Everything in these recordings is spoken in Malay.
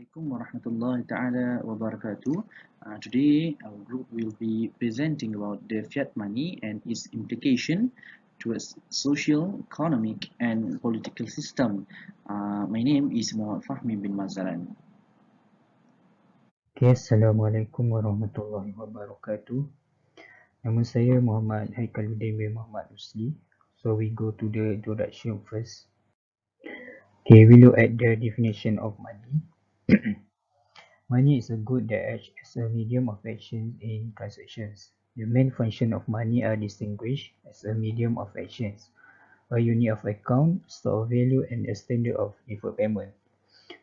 Assalamualaikum warahmatullahi ta'ala wabarakatuh. Today, our group will be presenting about the fiat money and its implication towards social, economic, and political system. My name is Muhammad Fahmi bin Mazalan. Okay, Assalamualaikum warahmatullahi wabarakatuh. Nama saya Muhammad Haikaluddin bin Muhammad Usli. So we go to the introduction first. Okay, we look at the definition of money. Money is a good that acts as a medium of action in transactions. The main function of money are distinguished as a medium of actions, a unit of account, store of value, and a standard of deferred payment.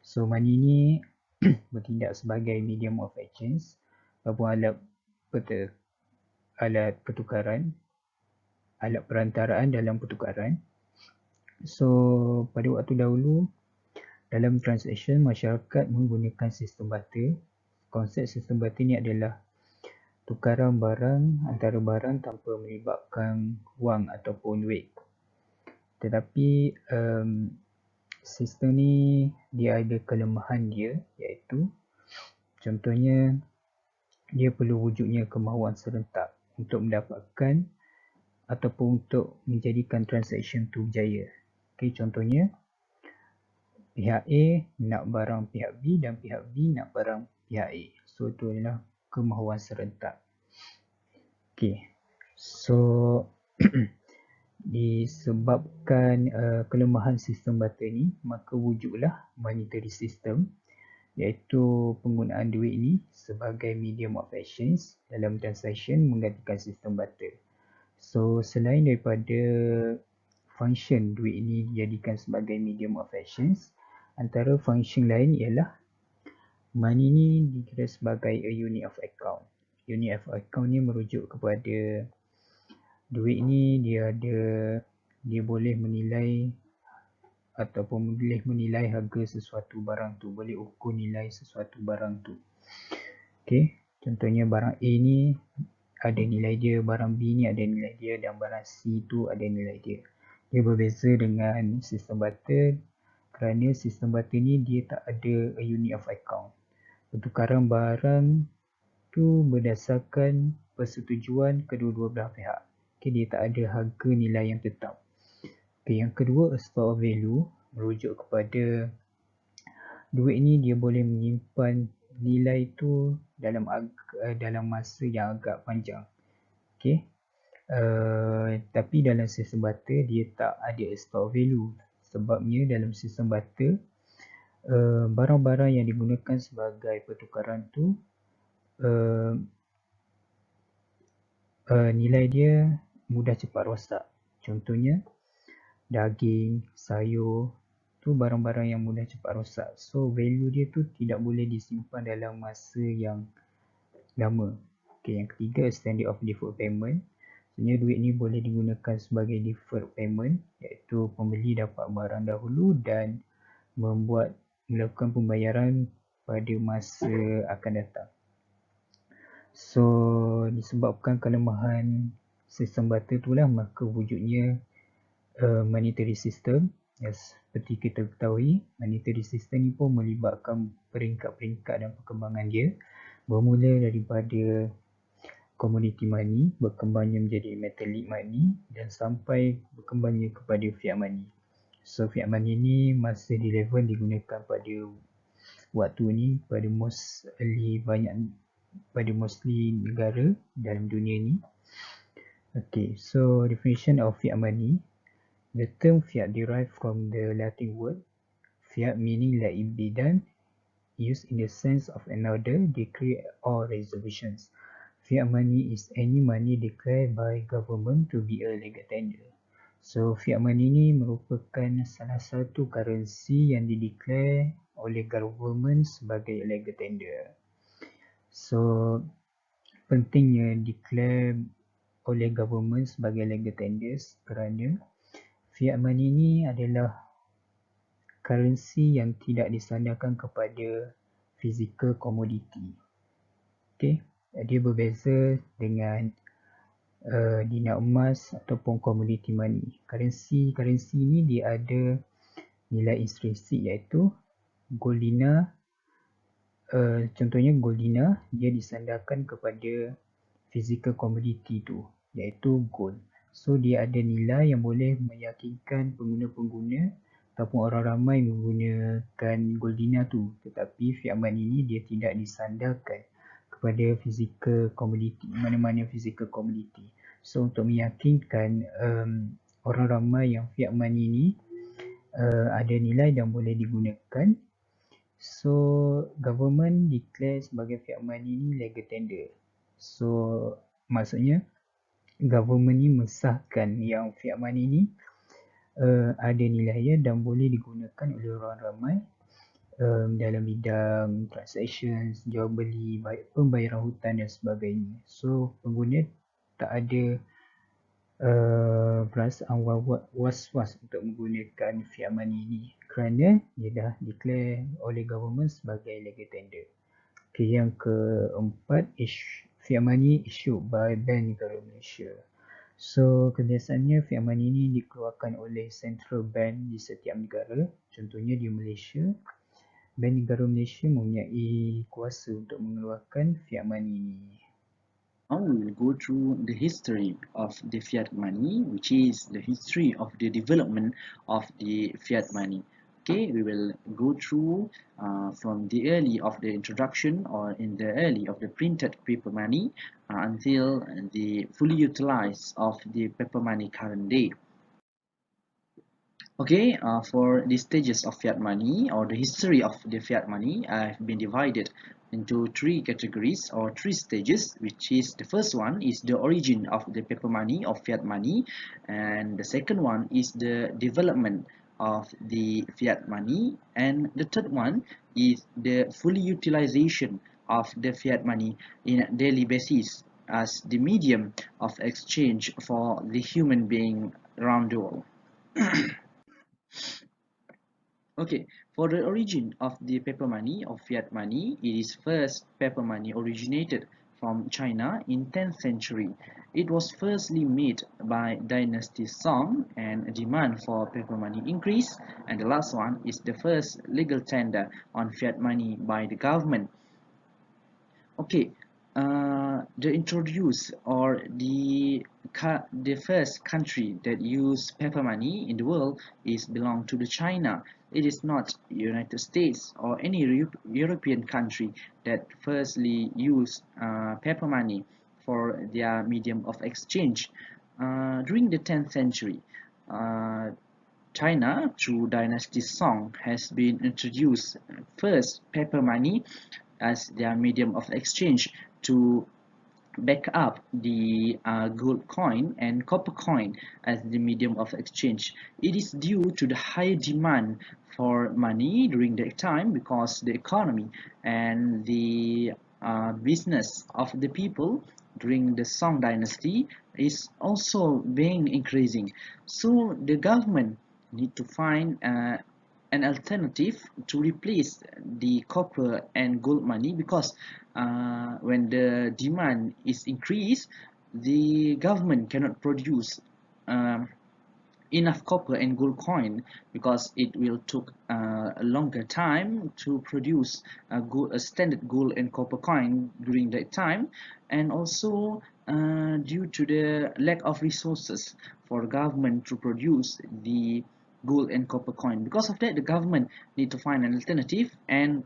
So money ni bertindak sebagai medium of actions ataupun alat pertukaran, alat perantaraan dalam pertukaran. So pada waktu dahulu, dalam transaction masyarakat menggunakan sistem barter. Konsep sistem barter ni adalah tukaran barang antara barang tanpa melibatkan wang ataupun duit. Tetapi sistem ni dia ada kelemahan dia, iaitu contohnya dia perlu wujudnya kemahuan serentak untuk mendapatkan ataupun untuk menjadikan transaction tu berjaya. Okay, contohnya pihak A nak barang pihak B dan pihak B nak barang pihak A. So itu adalah kemahuan serentak. Okay, so disebabkan kelemahan sistem barter ni, maka wujudlah monetary system, iaitu penggunaan duit ni sebagai medium of actions dalam transaction menggantikan sistem barter. So selain daripada function duit ini dijadikan sebagai medium of actions, antara function lain ialah money ni dikira sebagai a unit of account. Unit of account ni merujuk kepada duit ni dia boleh menilai ataupun boleh menilai harga sesuatu barang tu, boleh ukur nilai sesuatu barang tu. Okay, contohnya barang A ni ada nilai dia, barang B ni ada nilai dia, dan barang C tu ada nilai dia. Dia berbeza dengan sistem barter kerana sistem barter ni dia tak ada a unit of account. Pertukaran barang tu berdasarkan persetujuan kedua-dua belah pihak. Okay, dia tak ada harga nilai yang tetap. Okay, yang kedua, a store of value, merujuk kepada duit ni dia boleh menyimpan nilai tu dalam masa yang agak panjang. Okay. Tapi dalam sistem barter dia tak ada store of value. Sebabnya dalam sistem barter barang-barang yang digunakan sebagai pertukaran tu nilai dia mudah cepat rosak. Contohnya daging, sayur tu barang-barang yang mudah cepat rosak. So value dia tu tidak boleh disimpan dalam masa yang lama. Okay, yang ketiga, standard of deferred payment. Sebenarnya duit ni boleh digunakan sebagai deferred payment, iaitu pembeli dapat barang dahulu dan melakukan pembayaran pada masa akan datang. So disebabkan kelemahan sistem barter itulah maka wujudnya monetary system. Seperti kita ketahui, monetary system ni pun melibatkan peringkat-peringkat dan perkembangan dia, bermula daripada commodity money, berkembangnya menjadi metallic money dan sampai berkembangnya kepada fiat money. So fiat money ni masih relevan digunakan pada waktu ni pada mostly negara dalam dunia ni. Okay, so definition of fiat money. The term fiat derived from the Latin word fiat, meaning let it be done, used in the sense of an order, decree or resolutions. Fiat money is any money declared by government to be a legal tender. So fiat money ni merupakan salah satu currency yang dideclare oleh government sebagai legal tender. So pentingnya declare oleh government sebagai legal tenders kerana fiat money ni adalah currency yang tidak disandarkan kepada physical commodity. Okay, dia berbeza dengan dinar emas ataupun commodity money. Currency ni dia ada nilai intrinsik, iaitu gold dinar Contohnya gold dinar, dia disandarkan kepada physical commodity tu, iaitu gold. So dia ada nilai yang boleh meyakinkan pengguna-pengguna ataupun orang ramai menggunakan gold dinar tu. Tetapi fiat money ni dia tidak disandarkan kepada physical commodity, mana-mana physical commodity. So untuk meyakinkan orang ramai yang fiat money ni ada nilai dan boleh digunakan, so government declare sebagai fiat money ni legal tender. So maksudnya government ni mensahkan yang fiat money ni ada nilainya dan boleh digunakan oleh orang ramai dalam bidang transactions, jual beli, pembayaran hutang dan sebagainya. So pengguna tak ada perasaan was-was untuk menggunakan fiat money ni kerana dia dah declare oleh government sebagai legal tender. Okay, yang keempat, fiat money issued by Bank Negara Malaysia. So kebiasaannya fiat money ni dikeluarkan oleh central bank di setiap negara. Contohnya di Malaysia, Bank Negara Malaysia mempunyai kuasa untuk mengeluarkan fiat money ni. Now we will go through the history of the fiat money, which is the history of the development of the fiat money. Okay, we will go through from the early of the introduction or in the early of the printed paper money until the fully utilized of the paper money current day. Okay, for the stages of fiat money or the history of the fiat money, I've been divided into three categories or three stages, which is the first one is the origin of the paper money or fiat money, and the second one is the development of the fiat money, and the third one is the fully utilization of the fiat money in a daily basis as the medium of exchange for the human being around the world. Okay, for the origin of the paper money or fiat money, it is first paper money originated from China in 10th century. It was firstly made by Dynasty Song and demand for paper money increased, and the last one is the first legal tender on fiat money by the government. Okay, the introduce or the first country that use paper money in the world is belong to the China. It is not United States or any European country that firstly use paper money for their medium of exchange. During the 10th century, China, through Dynasty Song, has been introduced first paper money as their medium of exchange to back up the gold coin and copper coin as the medium of exchange. It is due to the high demand for money during that time because the economy and the business of the people during the Song dynasty is also being increasing. So the government need to find an alternative to replace the copper and gold money because when the demand is increased, the government cannot produce enough copper and gold coin because it will took a longer time to produce a standard gold and copper coin during that time, and also due to the lack of resources for government to produce the gold and copper coin. Because of that, the government need to find an alternative, and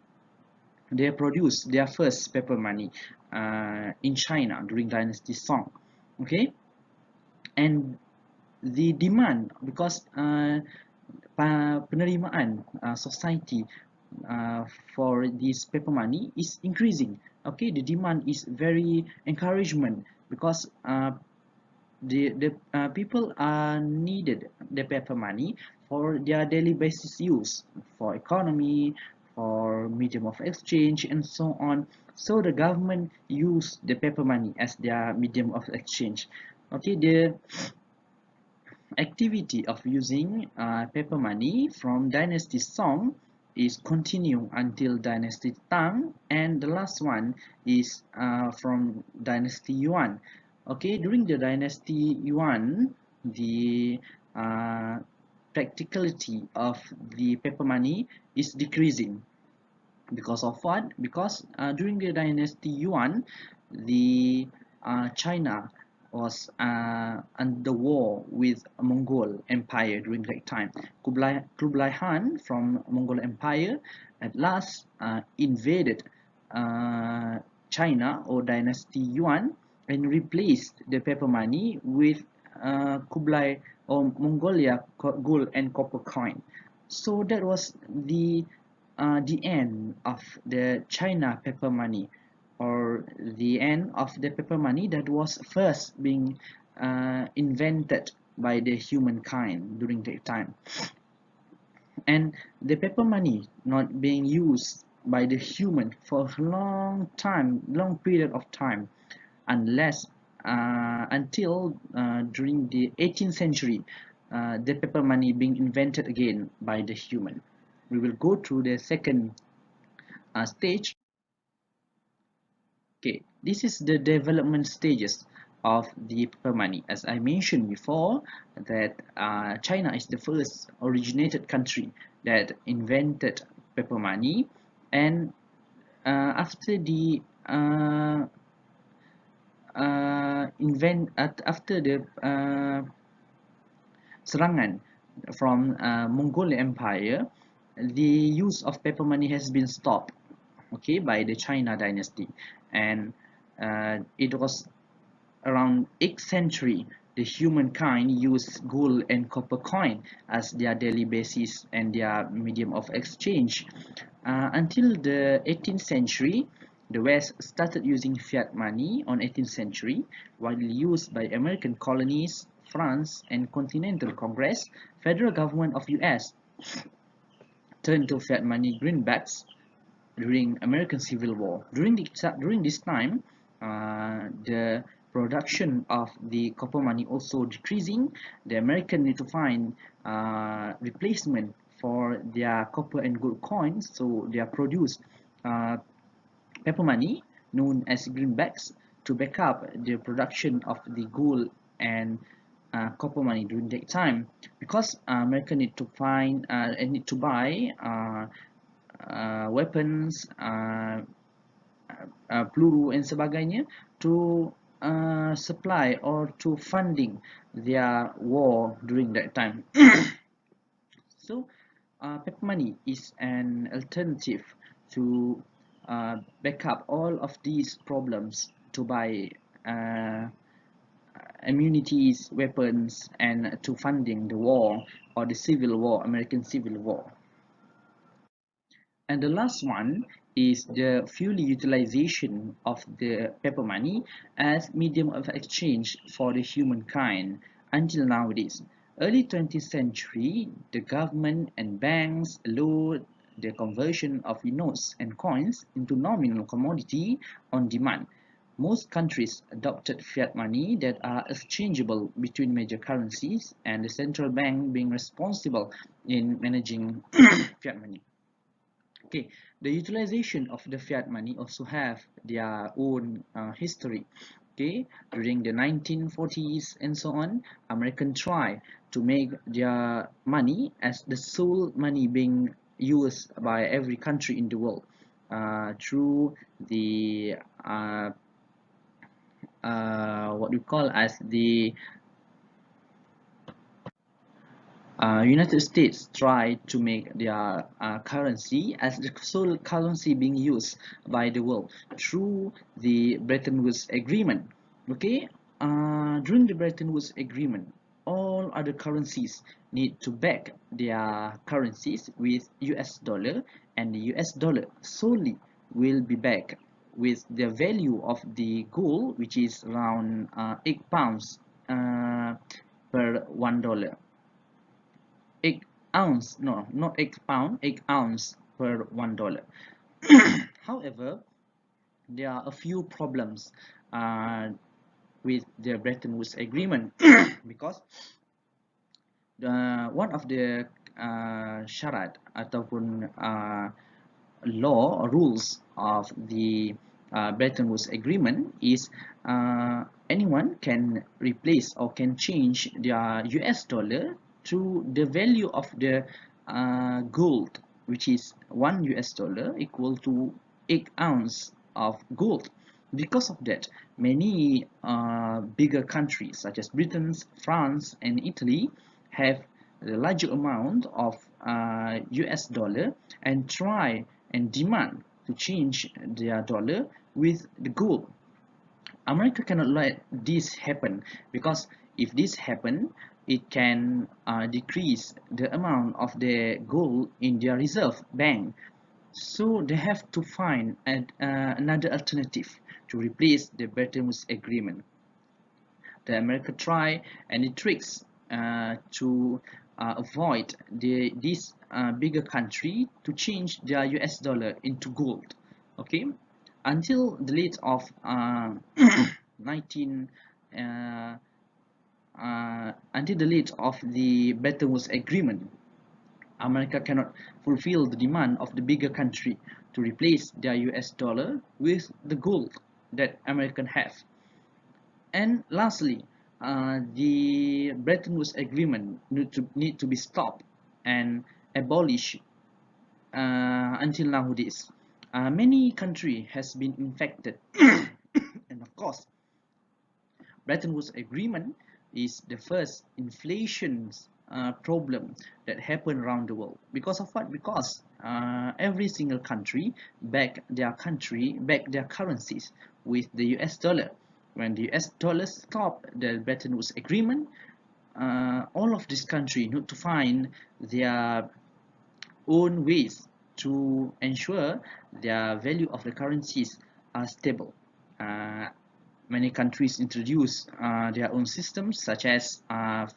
they produce their first paper money in China during Dynasty Song. Okay, and the demand because penerimaan society for this paper money is increasing. Okay, the demand is very encouragement because the people are needed the paper money for their daily basis use, for economy, for medium of exchange, and so on. So the government use the paper money as their medium of exchange. Okay, the activity of using paper money from Dynasty Song is continue until Dynasty Tang, and the last one is from Dynasty Yuan. Okay, during the Dynasty Yuan, the practicality of the paper money is decreasing Because of what? Because during the dynasty Yuan, the China was under war with Mongol Empire during that time. Kublai Khan from Mongol Empire at last invaded uh, China or dynasty Yuan and replaced the paper money with Kublai or Mongolia gold and copper coin. So that was the end of the China paper money, or the end of the paper money that was first being invented by the humankind during that time. And the paper money not being used by the human for a long period of time, unless until during the 18th century, the paper money being invented again by the human. We will go through the second stage. Okay, this is the development stages of the paper money. As I mentioned before, that China is the first originated country that invented paper money, and after the after the serangan from Mongol Empire, the use of paper money has been stopped, okay, by the China dynasty, and it was around 8th century the humankind used gold and copper coin as their daily basis and their medium of exchange. Until the 18th century, the West started using fiat money on 18th century, widely used by American colonies, France, and Continental Congress. Federal government of US turned to fiat money greenbacks during American Civil War. During this time, the production of the copper money also decreasing. The American need to find replacement for their copper and gold coins, so they are produced uh, paper money known as greenbacks to back up the production of the gold and copper money during that time, because America need to find and need to buy weapons, peluru and sebagainya to supply or to funding their war during that time. So paper money is an alternative to back up all of these problems to buy uh, immunities, weapons, and to funding the war or the Civil War, American Civil War. And the last one is the full utilization of the paper money as medium of exchange for the humankind until nowadays. Early 20th century, the government and banks allowed the conversion of notes and coins into nominal commodity on demand. Most countries adopted fiat money that are exchangeable between major currencies, and the central bank being responsible in managing fiat money. Okay, the utilization of the fiat money also have their own history. Okay, during the 1940s and so on, American try to make their money as the sole money being used by every country in the world through the what we call as the United States tried to make their currency as the sole currency being used by the world through the Bretton Woods Agreement. Okay, during the Bretton Woods Agreement, all other currencies need to back their currencies with US dollar, and the US dollar solely will be backed with the value of the gold, which is around 8 pounds per $1. 8 ounce, no, not 8 pound, 8 ounce per $1. However, there are a few problems with the Bretton Woods Agreement because one of the syarat ataupun law or rules of the Bretton Woods Agreement is anyone can replace or can change their US dollar to the value of the gold which is 1 US dollar equal to 8 ounce of gold. Because of that, many bigger countries such as Britain, France, and Italy have a larger amount of US dollar and try and demand to change their dollar with the gold. America cannot let this happen, because if this happen, it can decrease the amount of their gold in their reserve bank. So they have to find another alternative to replace the Bretton Woods Agreement. The America try and it tricks to avoid this bigger country to change their US dollar into gold. Okay, until the late of 19 until the late of the Bretton Woods Agreement, America cannot fulfill the demand of the bigger country to replace their US dollar with the gold that American have. And lastly, the Bretton Woods Agreement need to be stopped and abolished until nowadays. Many country has been infected, and of course, Bretton Woods Agreement is the first inflation problem that happened around the world. Because of what? Because every single country back their currencies with the US dollar. When the US dollar stopped the Bretton Woods Agreement, all of this country need to find their own ways to ensure their value of the currencies are stable. Many countries introduce their own systems, such as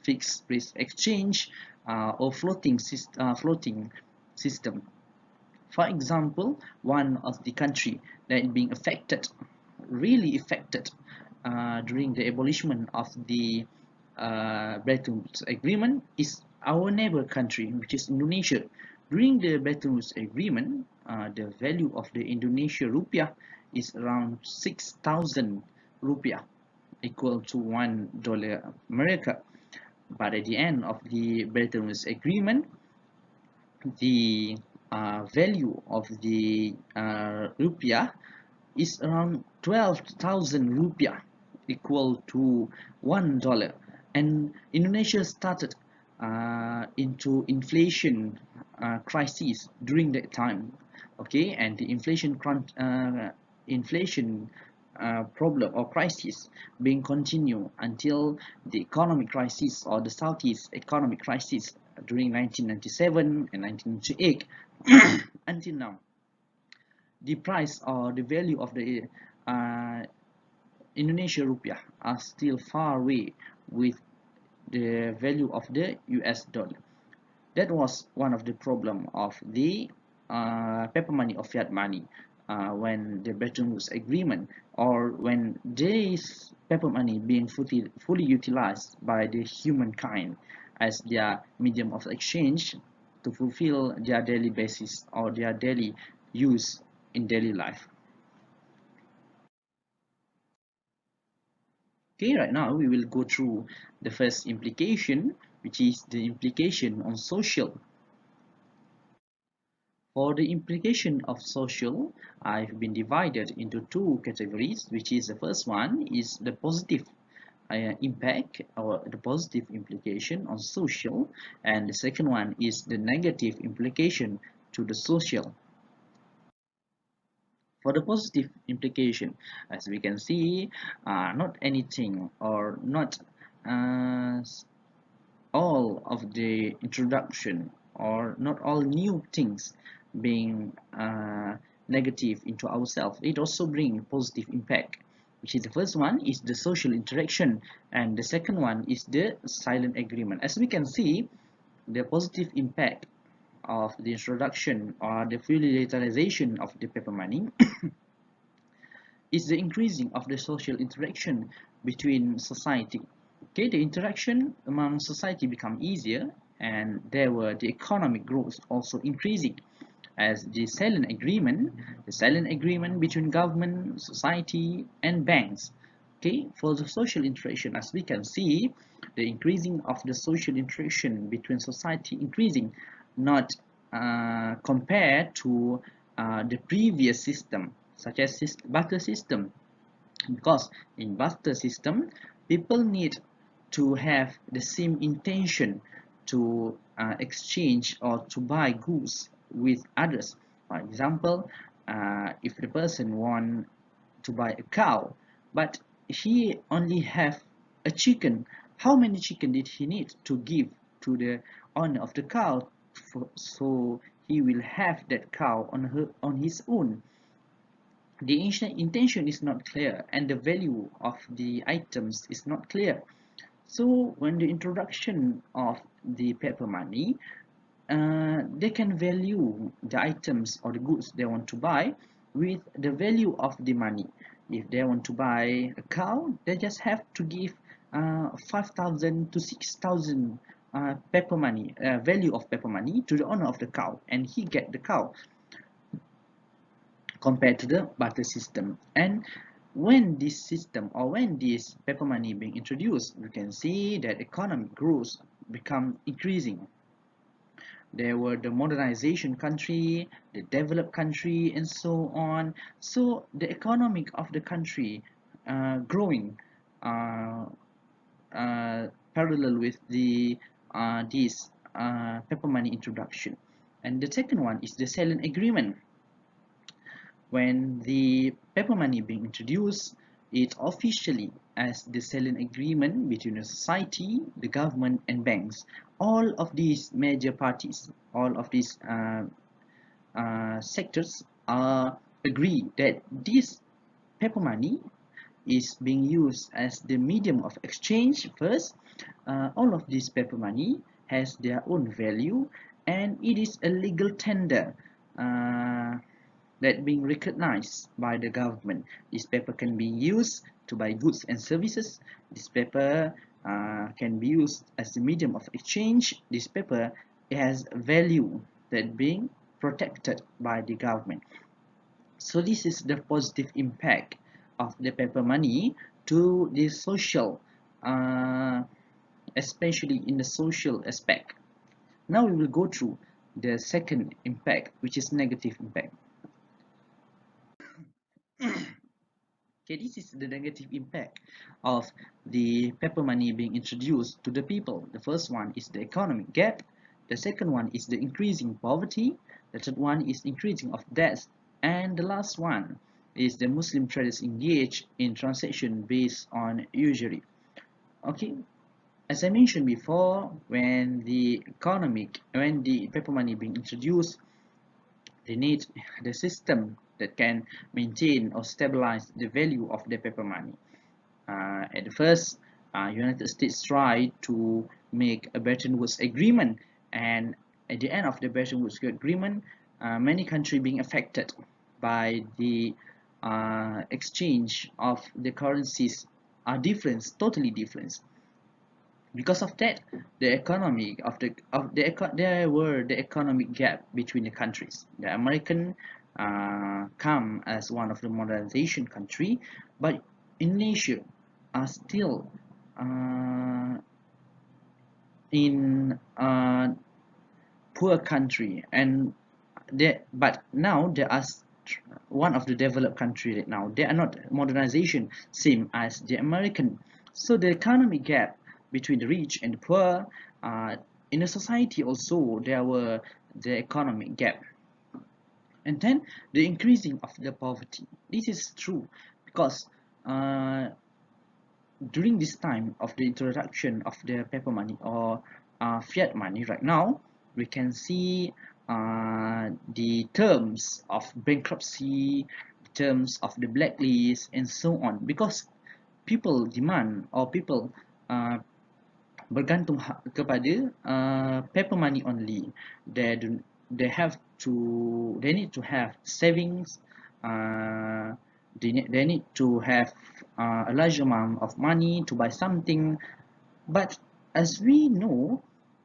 fixed rate exchange or floating system. For example, one of the country that is being affected, really affected during the abolishment of the Bretton Woods Agreement is our neighbor country, which is Indonesia. During the Bretton Woods Agreement, the value of the Indonesia rupiah is around 6,000 rupiah, equal to $1 America. But at the end of the Bretton Woods Agreement, the value of the rupiah is around 12,000 rupiah, equal to $1. And Indonesia started into inflation crisis during that time. Okay, and the inflation problem or crisis being continued until the economic crisis, or the Southeast economic crisis, during 1997 and 1998 until now. The price or the value of the Indonesia rupiah are still far away with the value of the US dollar. That was one of the problem of the paper money or fiat money when the Bretton Woods Agreement, or when this paper money being fully utilized by the humankind as their medium of exchange to fulfill their daily basis or their daily use in daily life. Okay, right now we will go through the first implication, which is the implication on social. For the implication of social, I've been divided into two categories, which is the first one is the positive impact or the positive implication on social, and the second one is the negative implication to the social. For the positive implication, as we can see, not anything or not all of the introduction or not all new things being negative into ourselves. It also brings positive impact, which is the first one is the social interaction, and the second one is the silent agreement. As we can see, the positive impact of the introduction or the full utilization of the paper money is the increasing of the social interaction between society. Okay, the interaction among society become easier, and there were the economic growth also increasing as the silent agreement between government, society, and banks. Okay, for the social interaction, as we can see, the increasing of the social interaction between society increasing, not compared to the previous system, such as barter system. Because in barter system, people need to have the same intention to exchange or to buy goods with others. For example, if the person want to buy a cow, but he only have a chicken, how many chicken did he need to give to the owner of the cow so he will have that cow on his own? The intention is not clear and the value of the items is not clear. So when the introduction of the paper money, they can value the items or the goods they want to buy with the value of the money. If they want to buy a cow, they just have to give 5,000 to 6,000 paper money, value of paper money to the owner of the cow, and he get the cow, compared to the barter system. And when this system or when this paper money being introduced, you can see that economic growth become increasing. There were the modernization country, the developed country, and so on. So the economic of the country growing uh, parallel with the this paper money introduction. And the second one is the silent agreement. When the paper money being introduced, it officially as the silent agreement between the society, the government, and banks. All of these major parties, all of these sectors agree that this paper money is being used as the medium of exchange first. All of this paper money has their own value, and it is a legal tender that being recognized by the government. This paper can be used to buy goods and services. This paper can be used as the medium of exchange. This paper has value that being protected by the government. So this is the positive impact of the paper money to the social, especially in the social aspect. Now we will go through the second impact, which is negative impact. Okay, this is the negative impact of the paper money being introduced to the people. The first one is the economic gap. The second one is the increasing poverty. The third one is increasing of debts. And the last one is the Muslim traders engage in transaction based on usury. Okay, as I mentioned before, when the paper money being introduced, they need the system that can maintain or stabilize the value of the paper money. At the first, United States tried to make a Bretton Woods agreement, and at the end of the Bretton Woods agreement, many countries being affected by the exchange of the currencies are different, totally different. Because of that, there were the economic gap between the countries. The American come as one of the modernization country, but Indonesia are still in poor country, and but now they are one of the developed country right now. They are not modernization same as the American. So the economic gap between the rich and the poor, in a society also there were the economic gap. And then the increasing of the poverty. This is true because during this time of the introduction of the paper money or fiat money right now, we can see the terms of bankruptcy, terms of the blacklist, and so on, because people demand or people bergantung kepada paper money only. They need to have savings. They need to have a large amount of money to buy something. But as we know,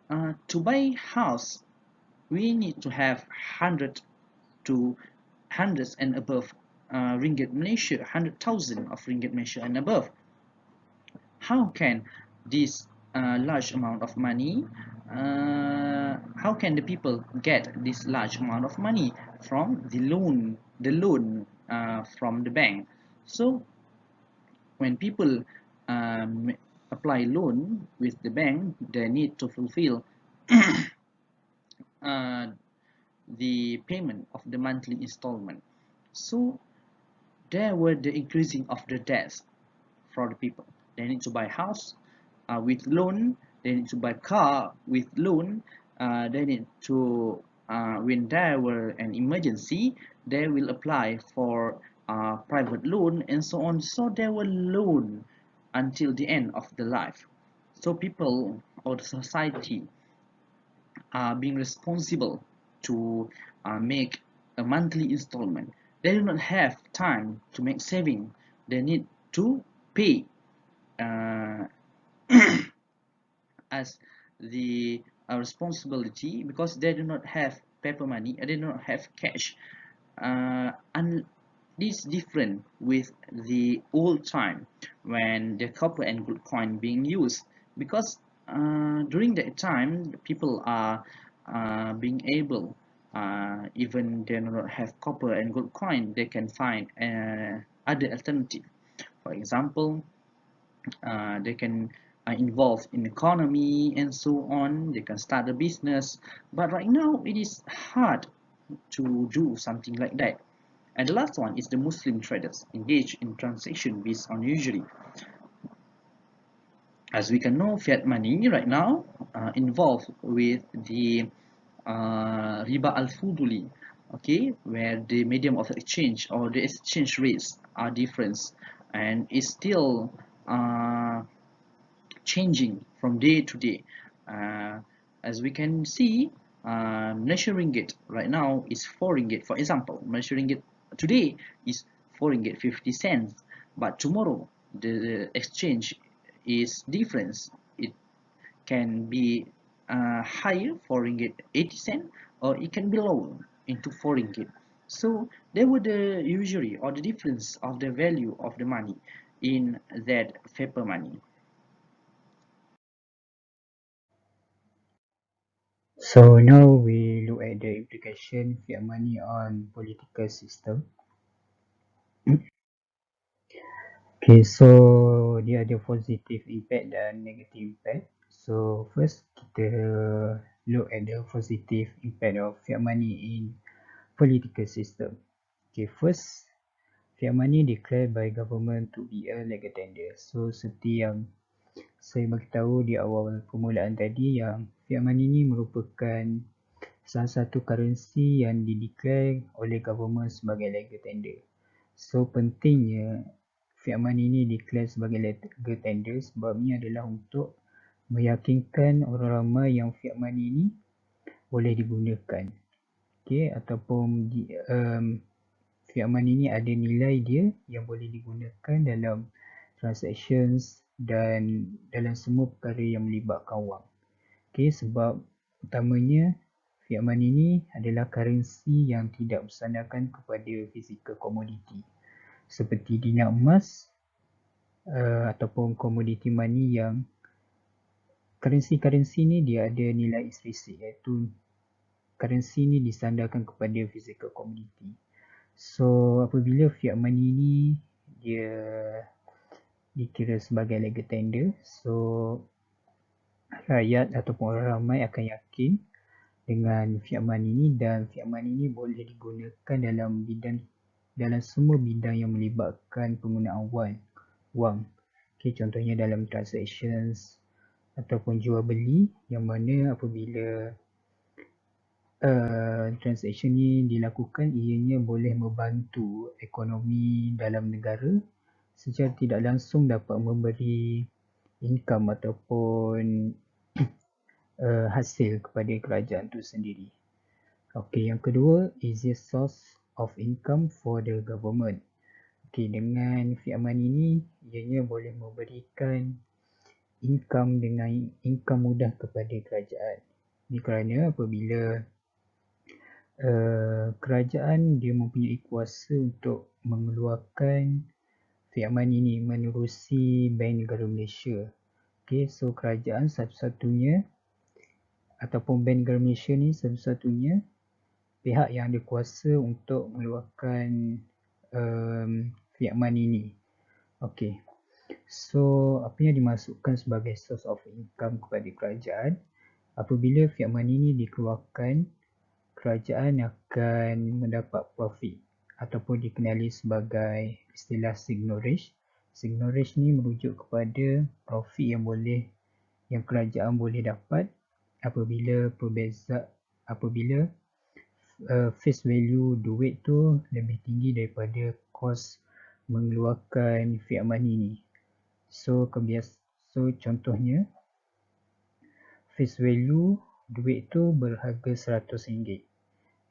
to buy house, we need to have hundreds and above ringgit Malaysia, 100,000 of ringgit Malaysia and above. How can this large amount of money, how can the people get this large amount of money from the loan from the bank? So when people um, apply loan with the bank, they need to fulfill uh, the payment of the monthly installment. So there were the increasing of the debts for the people. They need to buy house with loan. They need to buy car with loan. They need to when there were an emergency, they will apply for private loan and so on. So there were loan until the end of the life. So people or the society are being responsible to make a monthly installment. They do not have time to make saving. They need to pay uh, as the responsibility because they do not have paper money. They do not have cash. And this different with the old time when the copper and gold coin being used because during that time people are being able even they do not have copper and gold coin, they can find other alternative. For example, they can involve in economy and so on. They can start a business, but right now it is hard to do something like that. And the last one is the Muslim traders engage in transaction based on usury. As we can know, fiat money right now involved with the riba al-fuduli, okay, where the medium of exchange or the exchange rates are different and is still changing from day to day. Uh, as we can see, Malaysia ringgit right now is 4 ringgit. For example, Malaysia ringgit today is 4 ringgit 50 cents, but tomorrow the exchange is different. It can be higher 4 ringgit 80 cent, or it can be low into 4 ringgit. So there were the usury or the difference of the value of the money in that paper money. So now we look at the implication fiat money on political system. Okay, so dia ada positive impact dan negative impact. So first kita look at the positive impact of fiat money in political system. Okay, first fiat money declared by government to be a legal tender. So seperti yang saya beritahu di awal permulaan tadi yang fiat money ni merupakan salah satu currency yang dideclare oleh government sebagai legal tender. So pentingnya fiat money ni declare sebagai legal tender sebabnya adalah untuk meyakinkan orang ramai yang fiat money ni boleh digunakan. Okay, ataupun fiat money ni ada nilai dia yang boleh digunakan dalam transactions dan dalam semua perkara yang melibatkan wang. Okay, sebab utamanya fiat money ni adalah currency yang tidak bersandarkan kepada physical commodity seperti dinar emas ataupun commodity money yang currency ni dia ada nilai intrinsik iaitu currency ni disandarkan kepada physical commodity. So apabila fiat money ni dia dikira sebagai legal tender, so rakyat ataupun orang ramai akan yakin dengan fiat money ni dan fiat money ni boleh digunakan dalam semua bidang yang melibatkan penggunaan wang. Okay, contohnya dalam transactions ataupun jual beli yang mana apabila transaction ni dilakukan ianya boleh membantu ekonomi dalam negara secara tidak langsung dapat memberi income ataupun hasil kepada kerajaan itu sendiri. Okey, yang kedua, easiest source of income for the government. Okey, dengan fiat money ni ianya boleh memberikan income mudah kepada kerajaan. Ini kerana apabila kerajaan dia mempunyai kuasa untuk mengeluarkan fiat money ni menerusi Bank Negara Malaysia. Okay, so kerajaan satu-satunya ataupun Bank Malaysia ni satu-satunya pihak yang ada kuasa untuk mengeluarkan fiat money ni. Okay, so apa yang dimasukkan sebagai source of income kepada kerajaan, apabila fiat money ni dikeluarkan, kerajaan akan mendapat profit ataupun dikenali sebagai istilah signorage. Signorage ni merujuk kepada profit yang kerajaan boleh dapat apabila face value duit tu lebih tinggi daripada kos mengeluarkan fiat money ni. So contohnya face value duit tu berharga RM100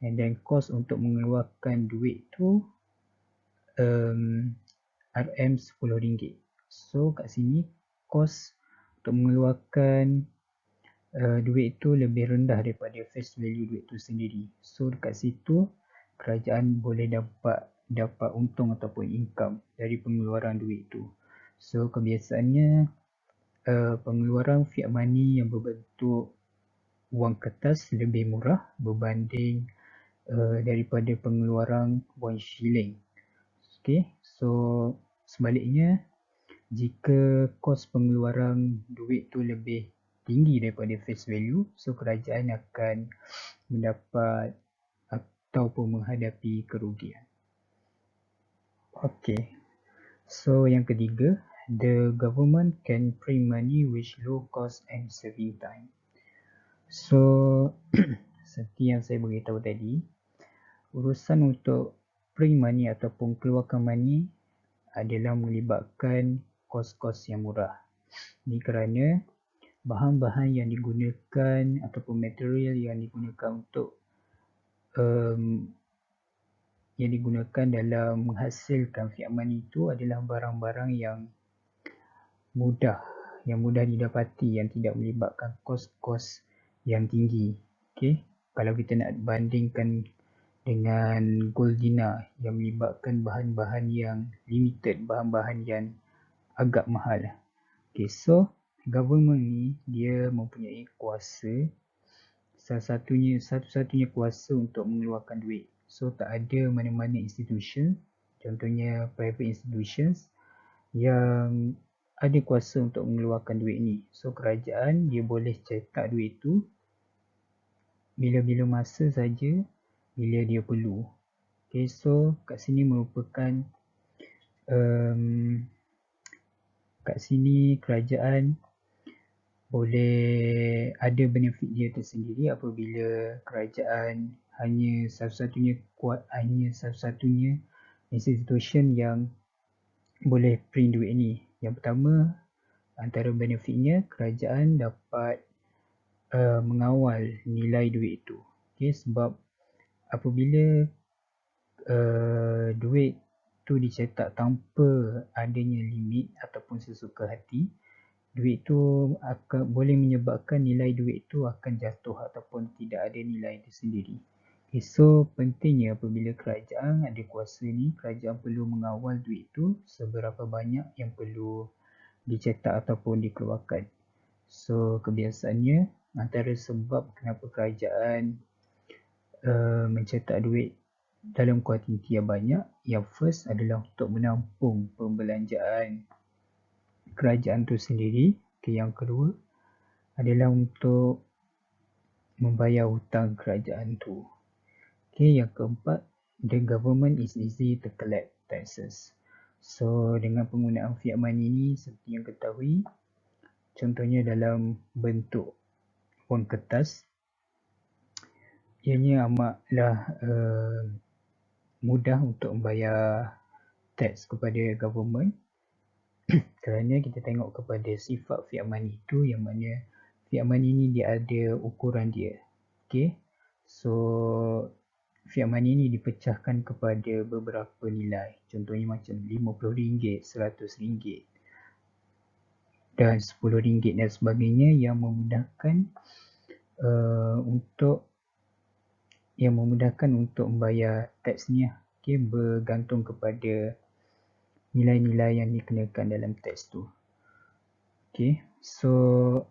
and then kos untuk mengeluarkan duit tu RM10. So kat sini kos untuk mengeluarkan duit tu lebih rendah daripada face value duit tu sendiri. So dekat situ kerajaan boleh dapat untung ataupun income dari pengeluaran duit tu. So kebiasaannya pengeluaran fiat money yang berbentuk wang kertas lebih murah berbanding daripada pengeluaran wang shilling. Okay, so sebaliknya jika kos pengeluaran duit tu lebih tinggi daripada face value, so kerajaan akan mendapat ataupun menghadapi kerugian. Okay, so yang ketiga, the government can print money with low cost and saving time. So seperti yang saya beritahu tadi, urusan untuk print money ataupun keluarkan money adalah melibatkan kos-kos yang murah. Ini kerana bahan-bahan yang digunakan ataupun material yang digunakan untuk yang digunakan dalam menghasilkan fiat money itu adalah barang-barang yang mudah didapati, yang tidak melibatkan kos-kos yang tinggi. Okay? Kalau kita nak bandingkan dengan gold dinar yang melibatkan bahan-bahan yang limited, bahan-bahan yang agak mahal. Okay, so government ni dia mempunyai kuasa, satu-satunya kuasa untuk mengeluarkan duit. So tak ada mana-mana institution, contohnya private institutions yang ada kuasa untuk mengeluarkan duit ni. So kerajaan dia boleh cetak duit tu bila-bila masa saja bila dia perlu. Okay, so kat sini merupakan kat sini kerajaan boleh ada benefit dia tersendiri apabila kerajaan hanya satu-satunya institution yang boleh print duit ni. Yang pertama, antara benefitnya kerajaan dapat mengawal nilai duit itu. Okay, sebab apabila duit tu dicetak tanpa adanya limit ataupun sesuka hati, duit tu boleh menyebabkan nilai duit tu akan jatuh ataupun tidak ada nilai tersendiri. Okay, so pentingnya apabila kerajaan ada kuasa ni, kerajaan perlu mengawal duit tu seberapa banyak yang perlu dicetak ataupun dikeluarkan. So kebiasaannya antara sebab kenapa kerajaan mencetak duit dalam kuantiti yang banyak, yang first adalah untuk menampung pembelanjaan kerajaan tu sendiri. Okay, yang kedua adalah untuk membayar hutang kerajaan tu. Okay, yang keempat, the government is easy to collect taxes. So dengan penggunaan fiat money ni, seperti yang ketahui, contohnya dalam bentuk wang kertas, ianya amatlah mudah untuk membayar tax kepada government kerana kita tengok kepada sifat fiat money itu, yang mana fiat money ni dia ada ukuran dia. Okay, so fiat money ni dipecahkan kepada beberapa nilai, contohnya macam RM50, RM100 dan RM10 dan sebagainya, yang memudahkan untuk membayar tax ni. Okay, bergantung kepada nilai-nilai yang dikenakan dalam tax tu. Okay, So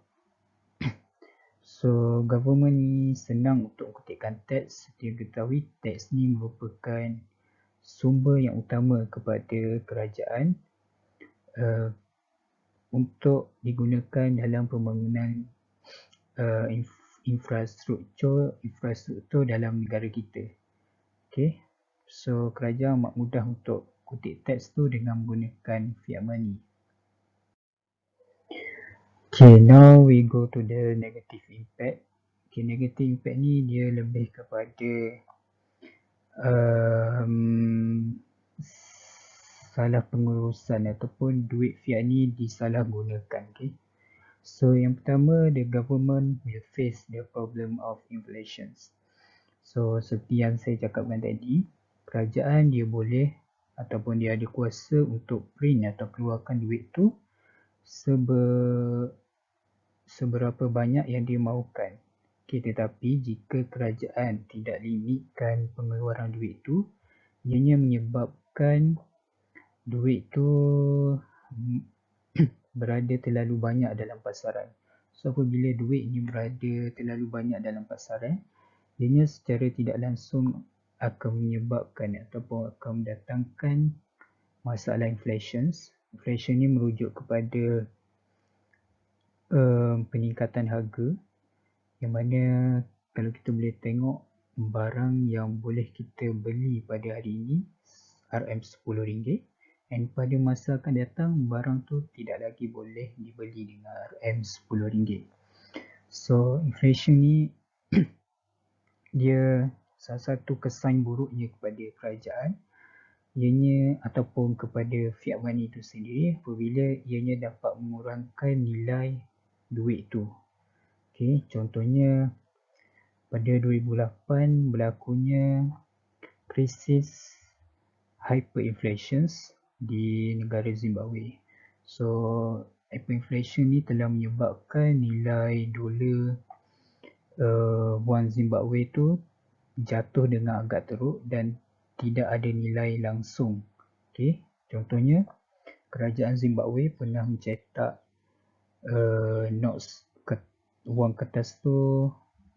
government ni senang untuk kutipkan teks. Seperti yang ketahui, teks ni merupakan sumber yang utama kepada kerajaan untuk digunakan dalam pembangunan infrastruktur dalam negara kita. Okay. So kerajaan amat mudah untuk kutip teks tu dengan menggunakan fiat money. Okay, now we go to the negative impact. Okay, negative impact ni dia lebih kepada salah pengurusan ataupun duit fiat ni disalahgunakan. Okay. So yang pertama, the government will face the problem of inflation. So seperti yang saya cakapkan tadi, kerajaan dia boleh ataupun dia ada kuasa untuk print atau keluarkan duit tu seberapa banyak yang dia mahukan. Okay, tetapi jika kerajaan tidak limitkan pengeluaran duit tu, ianya menyebabkan duit tu berada terlalu banyak dalam pasaran. So apabila duit ni berada terlalu banyak dalam pasaran, ianya secara tidak langsung akan menyebabkan ataupun akan mendatangkan masalah inflation. Inflation ni merujuk kepada peningkatan harga, yang mana kalau kita boleh tengok barang yang boleh kita beli pada hari ini RM10, dan pada masa akan datang barang tu tidak lagi boleh dibeli dengan RM10. So inflation ni dia salah satu kesan buruknya kepada kerajaan, ianya ataupun kepada fiat money itu sendiri, apabila ianya dapat mengurangkan nilai duit tu. Okay, contohnya pada 2008 berlakunya krisis hyperinflation di negara Zimbabwe. So hyperinflation ni telah menyebabkan nilai dolar wang Zimbabwe tu jatuh dengan agak teruk dan tidak ada nilai langsung. Okay, contohnya kerajaan Zimbabwe pernah mencetak notes wang kertas tu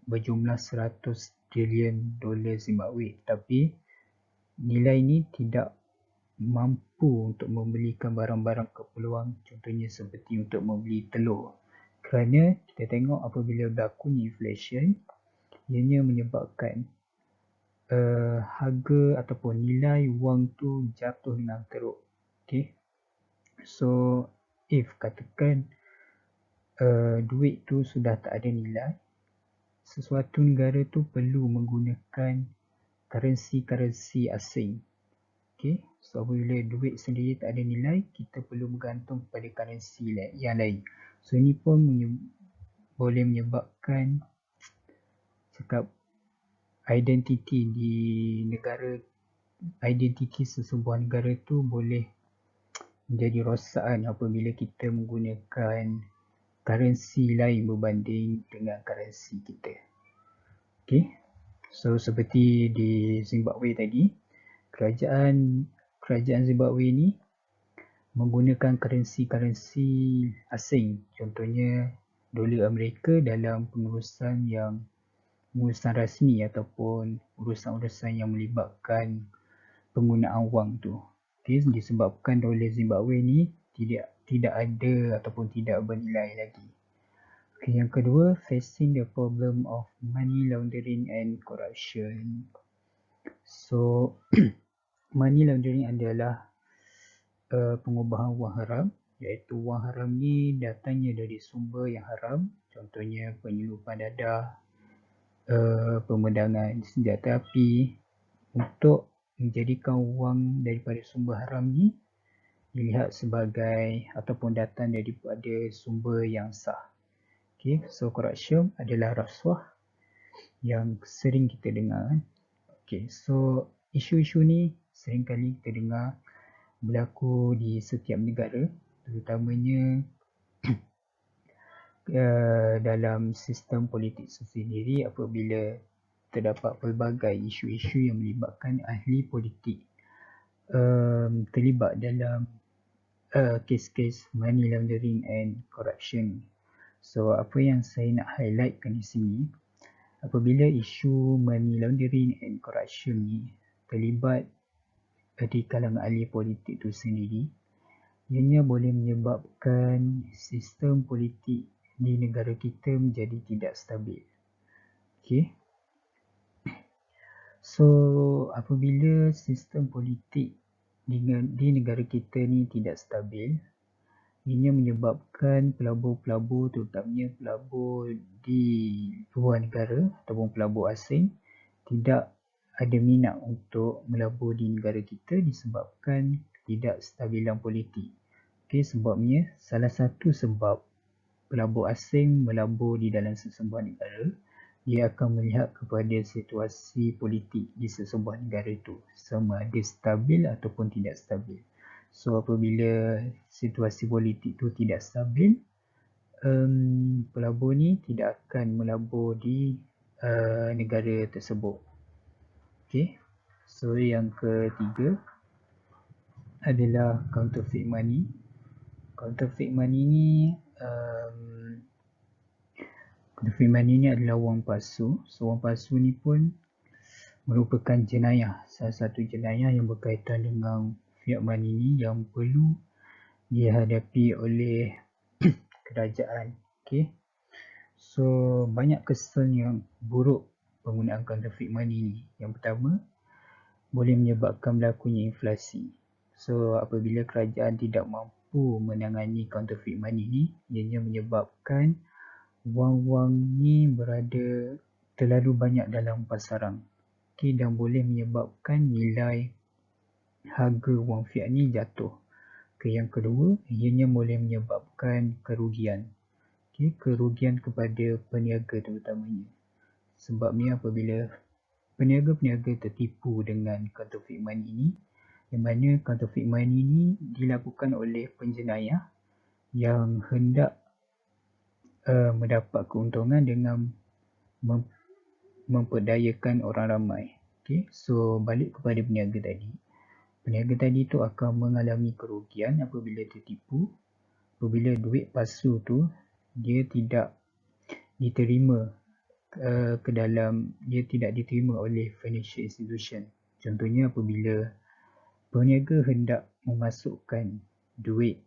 berjumlah 100 trilion dolar Zimbabwe, tapi nilai ni tidak mampu untuk membelikan barang-barang keperluan, contohnya seperti untuk membeli telur. Kerana kita tengok apabila berlakunya inflation, ianya menyebabkan harga ataupun nilai wang tu jatuh dengan teruk. Okay. So if katakan duit tu sudah tak ada nilai, sesuatu negara tu perlu menggunakan currency asing. Okay. So apabila duit sendiri tak ada nilai, kita perlu bergantung pada currency yang lain. So ini pun boleh menyebabkan identiti di negara, identiti sesebuah negara tu boleh menjadi rosakan apabila kita menggunakan currency lain berbanding dengan currency kita. Okay. So seperti di Zimbabwe tadi, kerajaan Zimbabwe ni menggunakan currency asing, contohnya dolar Amerika dalam pengurusan rasmi ataupun urusan-urusan yang melibatkan penggunaan wang tu. Okay, disebabkan dolar Zimbabwe ni tidak ada ataupun tidak bernilai lagi. Okay, yang kedua, facing the problem of money laundering and corruption. So money laundering adalah pengubahan wang haram, iaitu wang haram ni datangnya dari sumber yang haram, contohnya penyeludupan dadah, pemedangan senjata api, untuk menjadikan wang daripada sumber haram ni dilihat sebagai ataupun datang daripada sumber yang sah. Okay, so corruption adalah rasuah yang sering kita dengar. Okay, so isu-isu ni sering kali kita dengar berlaku di setiap negara, terutamanya dalam sistem politik sendiri apabila terdapat pelbagai isu-isu yang melibatkan ahli politik terlibat dalam kes-kes money laundering and corruption. So apa yang saya nak highlightkan di sini, apabila isu money laundering and corruption ni terlibat di kalangan ahli politik itu sendiri, ianya boleh menyebabkan sistem politik di negara kita menjadi tidak stabil. Okay. So apabila sistem politik di negara kita ni tidak stabil, ianya menyebabkan pelabur-pelabur, terutamanya pelabur di luar negara ataupun pelabur asing, tidak ada minat untuk melabur di negara kita disebabkan ketidakstabilan politik. Okay, sebabnya salah satu sebab pelabur asing melabur di dalam sesebuah negara, dia akan melihat kepada situasi politik di sesebuah negara itu, sama ada stabil ataupun tidak stabil. So apabila situasi politik itu tidak stabil, pelabur ni tidak akan melabur di negara tersebut. Okay. So yang ketiga adalah counterfeit money. Counterfeit money ni adalah wang palsu. So wang palsu ni pun merupakan jenayah, salah satu jenayah yang berkaitan dengan fiat money ni yang perlu dihadapi oleh kerajaan. Okay. So banyak kesan yang buruk penggunaan counterfeit money ni. Yang pertama, boleh menyebabkan berlakunya inflasi. So apabila kerajaan tidak mampu menangani counterfeit money ni, ianya menyebabkan wang-wang ni berada terlalu banyak dalam pasaran. Okay, dan boleh menyebabkan nilai harga wang fiat ni jatuh. Okay, yang kedua, ianya boleh menyebabkan kerugian. Okay, kerugian kepada peniaga terutamanya. Sebabnya apabila peniaga-peniaga tertipu dengan counterfeit money ni, yang mana counterfeit money ni dilakukan oleh penjenayah yang hendak mendapat keuntungan dengan memperdayakan orang ramai. Okay, so balik kepada peniaga tadi. Peniaga tadi tu akan mengalami kerugian apabila tertipu, apabila duit palsu tu dia tidak diterima dia tidak diterima oleh financial institution. Contohnya apabila peniaga hendak memasukkan duit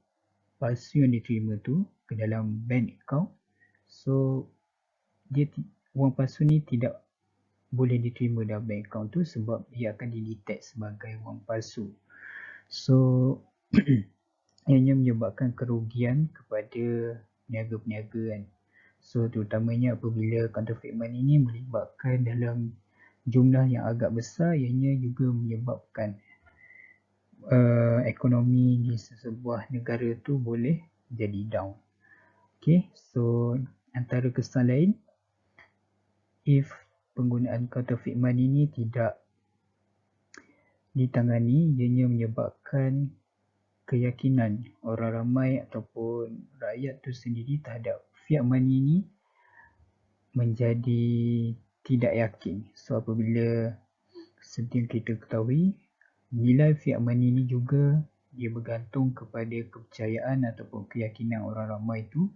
palsu yang diterima tu ke dalam bank account, so wang palsu ni tidak boleh diterima dalam bank account tu sebab dia akan didetect sebagai wang palsu. So ianya menyebabkan kerugian kepada peniaga-peniaga kan. So terutamanya apabila counterfeit money ni melibatkan dalam jumlah yang agak besar, ianya juga menyebabkan ekonomi di sesebuah negara tu boleh jadi down. Okay, so antara kesan lain, if penggunaan counterfeit money ni tidak ditangani, ianya menyebabkan keyakinan orang ramai ataupun rakyat tu sendiri terhadap fiat money ni menjadi tidak yakin. So apabila seperti yang kita ketahui, nilai fiat money ni juga dia bergantung kepada kepercayaan ataupun keyakinan orang ramai tu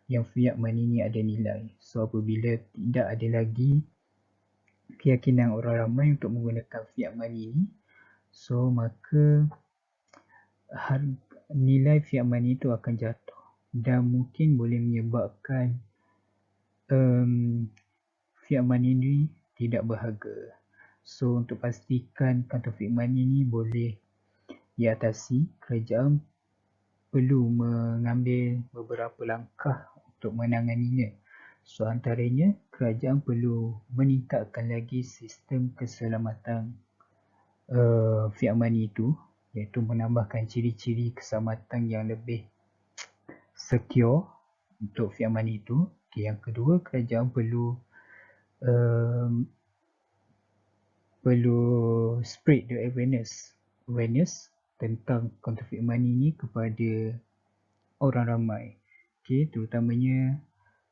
yang fiat money ni ada nilai. So apabila tidak ada lagi keyakinan orang ramai untuk menggunakan fiat money ni, so maka nilai fiat money itu akan jatuh dan mungkin boleh menyebabkan fiat money ni tidak berharga. So untuk pastikan counterfeit money ni boleh diatasi, kerajaan perlu mengambil beberapa langkah untuk menanganinya. So antaranya, kerajaan perlu meningkatkan lagi sistem keselamatan fiat money itu, iaitu menambahkan ciri-ciri keselamatan yang lebih secure untuk fiat money itu. Okay, yang kedua, kerajaan perlu spread the awareness tentang counterfeit money ni kepada orang ramai. Okay, terutamanya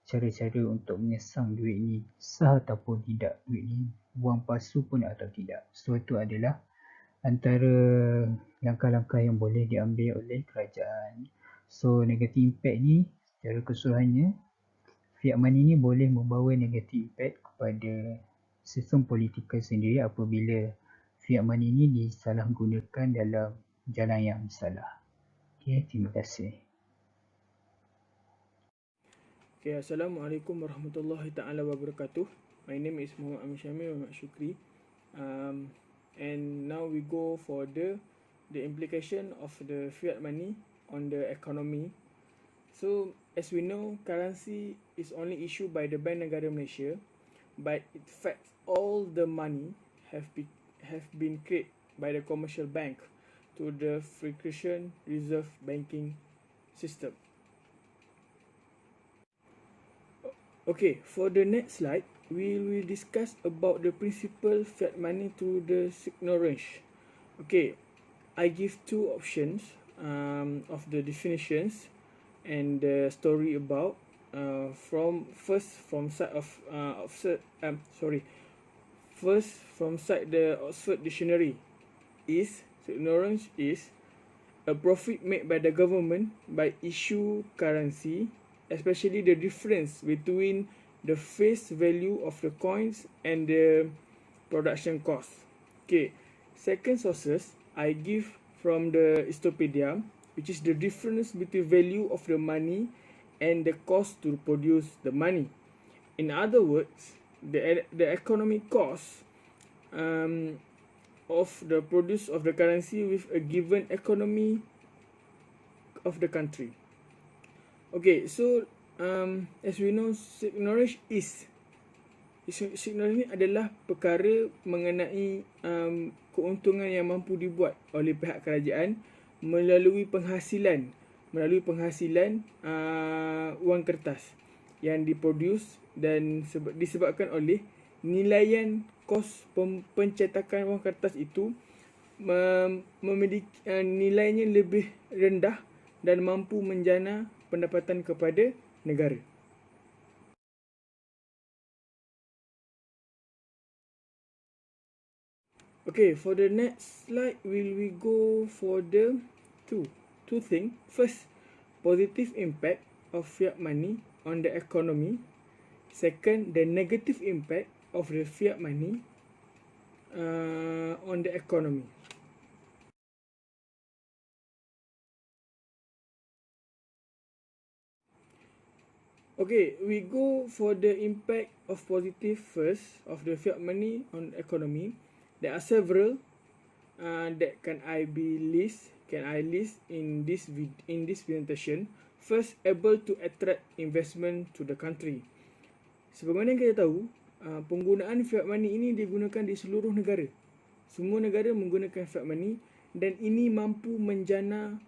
cara-cara untuk menyesang duit ni sah ataupun tidak, duit ni wang palsu pun atau tidak. So itu adalah antara langkah-langkah yang boleh diambil oleh kerajaan. So negative impact ni secara keseluruhannya, fiat money ni boleh membawa negative impact kepada sistem politikal sendiri apabila fiat money ni disalahgunakan dalam jalan yang salah. Okay, terima kasih. Okay, Assalamualaikum warahmatullahi taala wabarakatuh. My name is Muhammad Amin Syamil Muhammad Shukri. And now we go for the implication of the fiat money on the economy. So as we know, currency is only issued by the Bank Negara Malaysia, but in fact all the money have been created by the commercial bank to the fractional reserve banking system. Okay, for the next slide, we will discuss about the principal fiat money to the signal range. Okay, I give two options of the definitions and the story about from side the Oxford Dictionary is signal range is a profit made by the government by issue currency, especially the difference between the face value of the coins and the production cost. Okay, second sources I give from the Histopedia, which is the difference between value of the money and the cost to produce the money. In other words, the economic cost of the produce of the currency with a given economy of the country. Okay, so as we know, signal range ni adalah perkara mengenai keuntungan yang mampu dibuat oleh pihak kerajaan melalui penghasilan wang kertas yang diproduce dan disebabkan oleh nilaian kos pencetakan wang kertas itu memiliki nilainya lebih rendah dan mampu menjana pendapatan kepada negara. Okay, for the next slide, will we go for the two things. First, positive impact of fiat money on the economy. Second, the negative impact of the fiat money on the economy. Okay, we go for the impact of positive first of the fiat money on economy. There are several that can I list in this presentation. First, able to attract investment to the country. Sebagaimana kita tahu, penggunaan fiat money ini digunakan di seluruh negara. Semua negara menggunakan fiat money dan ini mampu menjana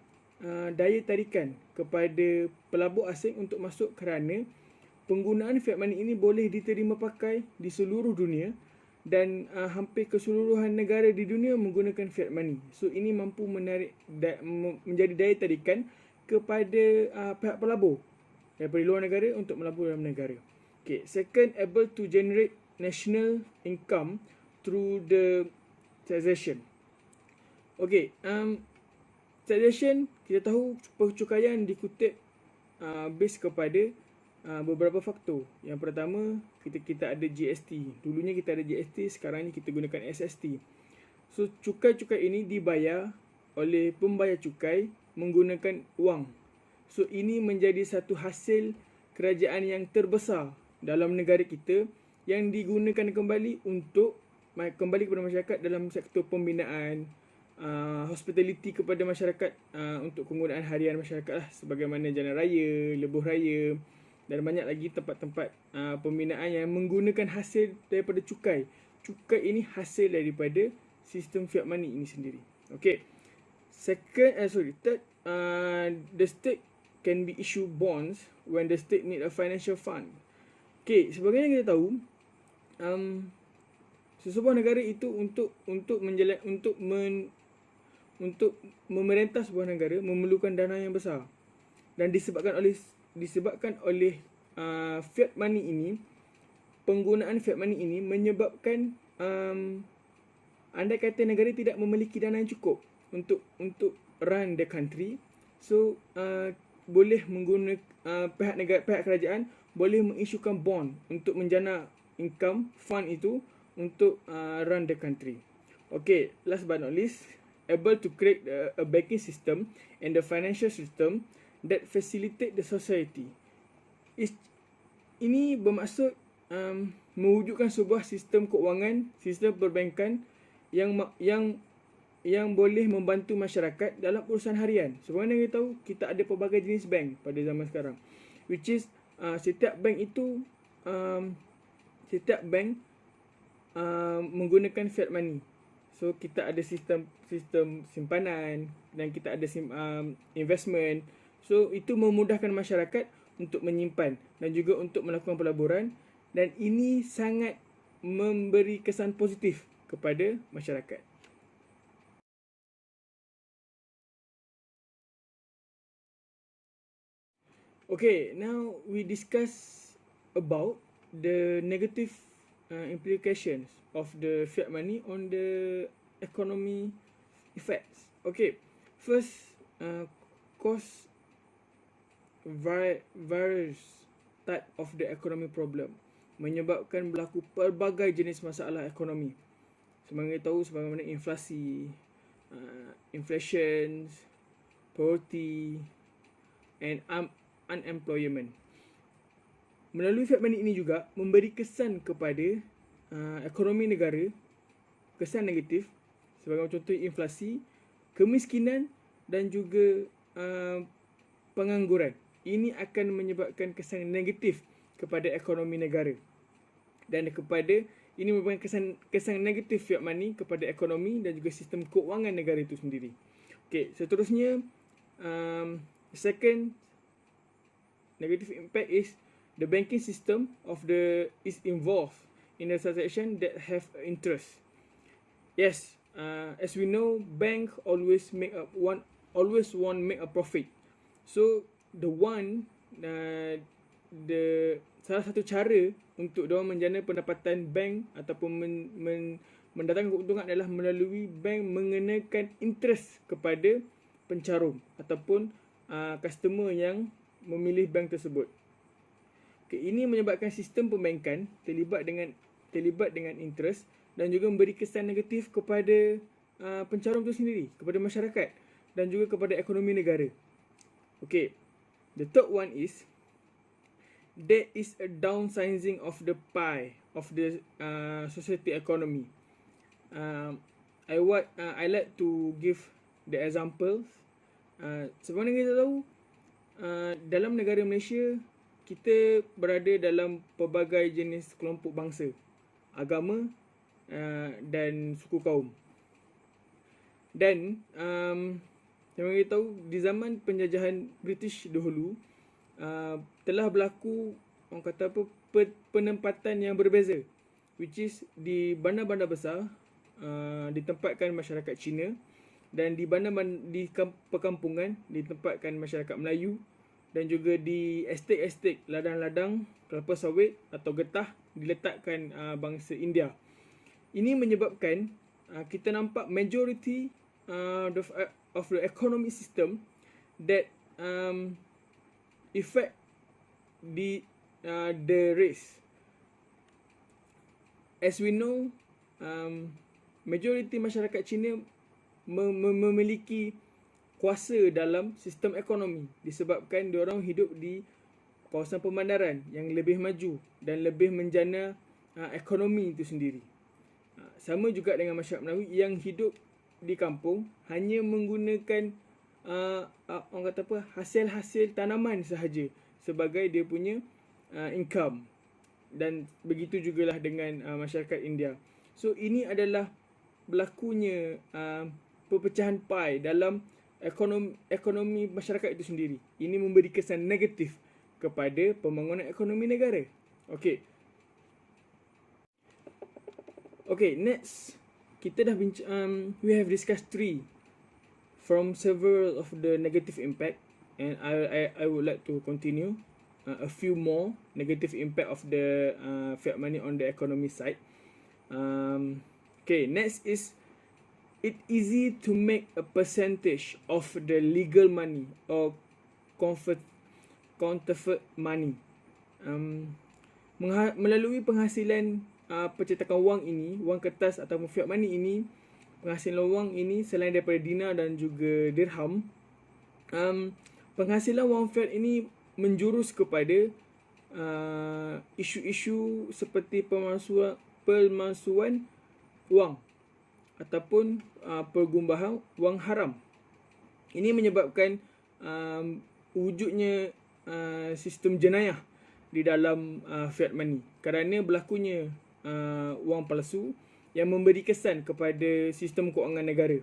daya tarikan kepada pelabur asing untuk masuk kerana penggunaan fiat money ini boleh diterima pakai di seluruh dunia dan hampir keseluruhan negara di dunia menggunakan fiat money. So ini mampu menarik menjadi daya tarikan kepada pihak pelabur daripada luar negara untuk melabur dalam negara. Okay, second, able to generate national income through the taxation. Okay, taxation, kita tahu percukaian dikutip base kepada beberapa faktor. Yang pertama, kita ada GST. Dulunya kita ada GST, sekarang ni kita gunakan SST. So, cukai-cukai ini dibayar oleh pembayar cukai menggunakan wang. So, ini menjadi satu hasil kerajaan yang terbesar dalam negara kita yang digunakan kembali kepada masyarakat dalam sektor pembinaan, hospitality kepada masyarakat untuk penggunaan harian masyarakat lah, sebagaimana jalan raya, lebuh raya dan banyak lagi tempat-tempat pembinaan yang menggunakan hasil daripada cukai. Cukai ini hasil daripada sistem fiat money ini sendiri. Okay. Third, the state can be issue bonds when the state need a financial fund. Okay, sebagaimana kita tahu, sesebuah negara itu untuk memerintah sebuah negara memerlukan dana yang besar, dan disebabkan oleh fiat money ini, penggunaan fiat money ini menyebabkan andai kata negara tidak memiliki dana yang cukup untuk run the country, so boleh menggunakan pihak kerajaan boleh mengisyukan bond untuk menjana income fund itu untuk run the country. Okay, last but not least, able to create a banking system and the financial system that facilitate the society. Ini bermaksud mewujudkan sebuah sistem keuangan, sistem perbankan yang boleh membantu masyarakat dalam urusan harian. Sebagaimana kita tahu, kita ada pelbagai jenis bank pada zaman sekarang, which is setiap bank itu menggunakan fiat money. So kita ada sistem simpanan dan kita ada investment. So itu memudahkan masyarakat untuk menyimpan dan juga untuk melakukan pelaburan, dan ini sangat memberi kesan positif kepada masyarakat. Okay, now we discuss about the negative implications of the fiat money on the economy effects. Okay, first, cause various type of the economy problem, menyebabkan berlaku pelbagai jenis masalah ekonomi. Sebagaimana inflasi, inflation, poverty and unemployment. Melalui fiat money ini juga memberi kesan kepada ekonomi negara, kesan negatif, sebagai contoh inflasi, kemiskinan dan juga pengangguran. Ini akan menyebabkan kesan negatif kepada ekonomi negara, dan ini merupakan kesan negatif fiat money kepada ekonomi dan juga sistem keuangan negara itu sendiri. Okay, seterusnya, second negative impact is the banking system is involved in a transaction that have interest. Yes, as we know, bank always want make a profit. So salah satu cara untuk diorang menjana pendapatan bank ataupun mendatangkan keuntungan adalah melalui bank mengenakan interest kepada pencarum ataupun customer yang memilih bank tersebut. Okay, ini menyebabkan sistem perbankan terlibat dengan interest dan juga memberi kesan negatif kepada pencarum itu sendiri, kepada masyarakat dan juga kepada ekonomi negara. Okay, the third one is there is a downsizing of the pie of the society economy. I like to give the examples. Sebagaimana kita tahu, dalam negara Malaysia, kita berada dalam pelbagai jenis kelompok bangsa, agama dan suku kaum. Dan yang kita tahu, di zaman penjajahan British dahulu, telah berlaku penempatan yang berbeza, which is di bandar-bandar besar ditempatkan masyarakat Cina, dan di perkampungan ditempatkan masyarakat Melayu, dan juga di estate ladang-ladang kelapa sawit atau getah diletakkan bangsa India. Ini menyebabkan kita nampak majority of the economic system that affect the race. As we know, majority masyarakat Cina memiliki kuasa dalam sistem ekonomi disebabkan diorang hidup di kawasan pemandaran yang lebih maju dan lebih menjana ekonomi itu sendiri. Sama juga dengan masyarakat Melayu yang hidup di kampung hanya menggunakan hasil-hasil tanaman sahaja sebagai dia punya income, dan begitu jugalah dengan masyarakat India. So ini adalah berlakunya perpecahan pie dalam ekonomi masyarakat itu sendiri. Ini memberi kesan negatif kepada pembangunan ekonomi negara. Okay, next kita dah we have discussed 3 from several of the negative impact, and I would like to continue a few more negative impact of the fiat money on the economy side. Okay, next is it easy to make a percentage of the legal money or counterfeit money. Melalui penghasilan percetakan wang ini, wang kertas atau fiat money ini, penghasilan wang ini selain daripada dinar dan juga dirham, penghasilan wang fiat ini menjurus kepada isu-isu seperti pemalsuan wang ataupun pergumbahan wang haram. Ini menyebabkan wujudnya sistem jenayah di dalam fiat money kerana berlakunya wang palsu yang memberi kesan kepada sistem kewangan negara.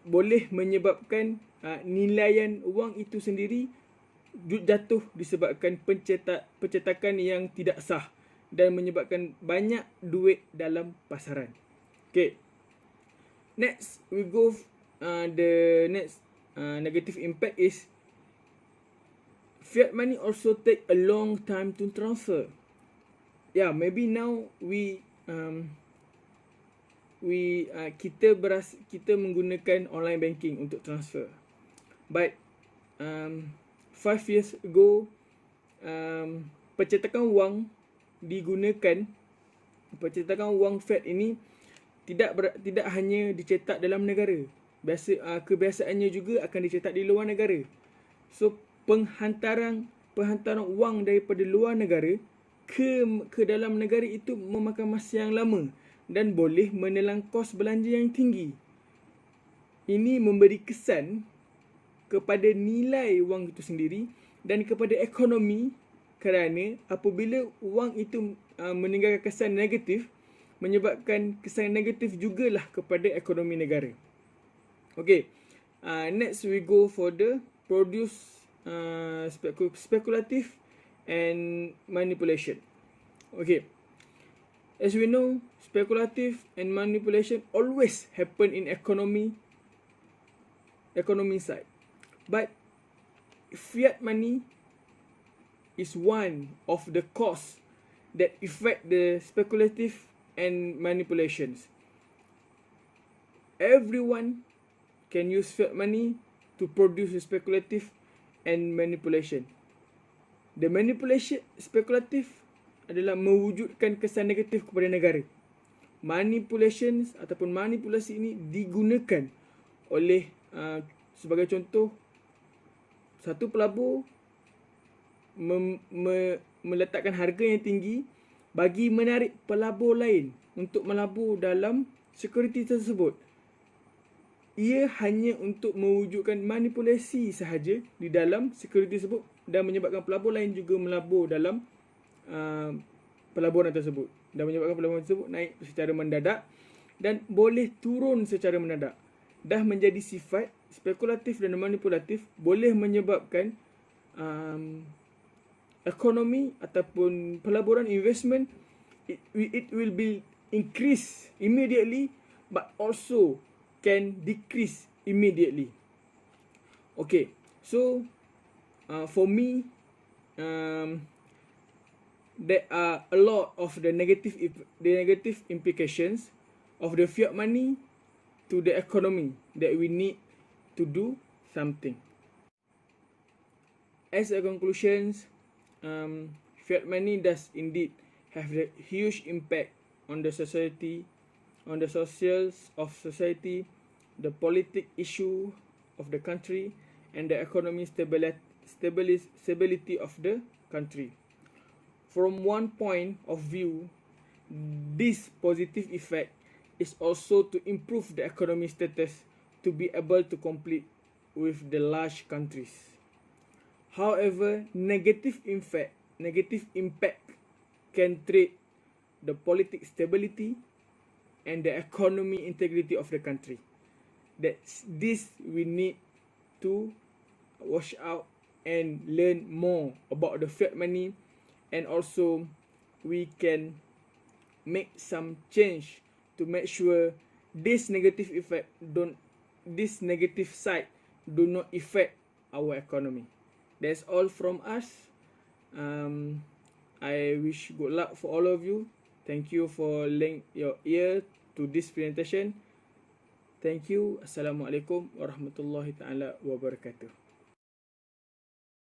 Boleh menyebabkan nilaian wang itu sendiri jatuh disebabkan pencetakan yang tidak sah dan menyebabkan banyak duit dalam pasaran. Okay. Next, we go the next negative impact is fiat money also take a long time to transfer. Yeah, maybe now kita menggunakan online banking untuk transfer. But 5 years ago, pencetakan wang fiat ini tidak hanya dicetak dalam negara. Kebiasaannya juga akan dicetak di luar negara. So penghantaran wang daripada luar negara ke dalam negara itu memakan masa yang lama dan boleh menelan kos belanja yang tinggi. Ini memberi kesan kepada nilai wang itu sendiri dan kepada ekonomi kerana apabila wang itu meninggalkan kesan negatif, menyebabkan kesan negatif jugalah kepada ekonomi negara. Okay, next we go for the produce speculative and manipulation. Okay, as we know, speculative and manipulation always happen in economy side. But fiat money is one of the cause that affect the speculative and manipulations. Everyone can use fiat money to produce speculative and manipulation. The manipulation speculative adalah mewujudkan kesan negatif kepada negara. Manipulations ataupun manipulasi ini digunakan oleh sebagai contoh, satu pelabur meletakkan harga yang tinggi bagi menarik pelabur lain untuk melabur dalam security tersebut. Ia hanya untuk mewujudkan manipulasi sahaja di dalam security tersebut dan menyebabkan pelabur lain juga melabur dalam pelaburan tersebut dan menyebabkan pelaburan tersebut naik secara mendadak dan boleh turun secara mendadak. Dah menjadi sifat spekulatif dan manipulatif, boleh menyebabkan ekonomi ataupun pelaburan investment it will be increase immediately but also can decrease immediately. Okay, so for me, there are a lot of the negative implications of the fiat money to the economy that we need to do something. As a conclusion, fiat money does indeed have a huge impact on the society, on the socials of society, the politic issue of the country, and the economic stability of the country. From one point of view, this positive effect is also to improve the economic status to be able to compete with the large countries. However, negative impact can threat the political stability and the economy integrity of the country. That's this we need to watch out and learn more about the fiat money, and also we can make some change to make sure this negative side do not affect our economy. That's all from us. I wish good luck for all of you. Thank you for lending your ear to this presentation. Thank you. Assalamualaikum warahmatullahi taala wabarakatuh.